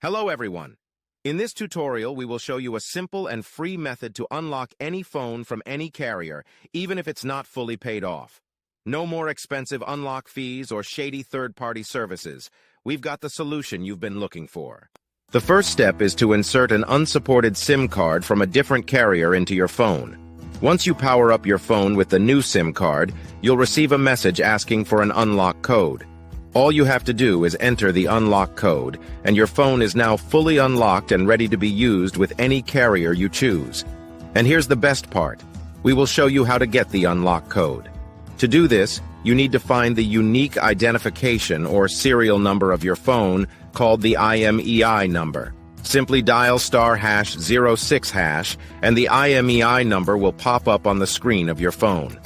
Hello everyone. In this tutorial, we will show you a simple and free method to unlock any phone from any carrier, even if it's not fully paid off. No more expensive unlock fees or shady third-party services. We've got the solution you've been looking for. The first step is to insert an unsupported SIM card from a different carrier into your phone. Once you power up your phone with the new SIM card, you'll receive a message asking for an unlock code. All you have to do is enter the unlock code, and your phone is now fully unlocked and ready to be used with any carrier you choose. And here's the best part. We will show you how to get the unlock code. To do this, you need to find the unique identification or serial number of your phone, called the IMEI number. Simply dial *#06#, and the IMEI number will pop up on the screen of your phone.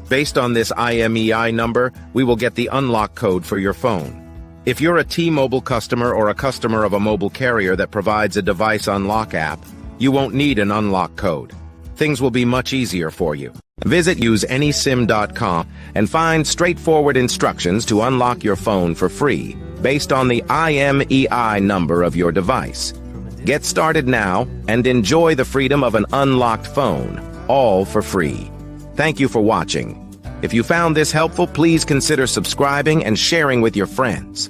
Based on this IMEI number, we will get the unlock code for your phone. If you're a T-Mobile customer or a customer of a mobile carrier that provides a device unlock app, you won't need an unlock code. Things will be much easier for you. Visit useanysim.com and find straightforward instructions to unlock your phone for free, based on the IMEI number of your device. Get started now and enjoy the freedom of an unlocked phone, all for free. Thank you for watching. If you found this helpful, please consider subscribing and sharing with your friends.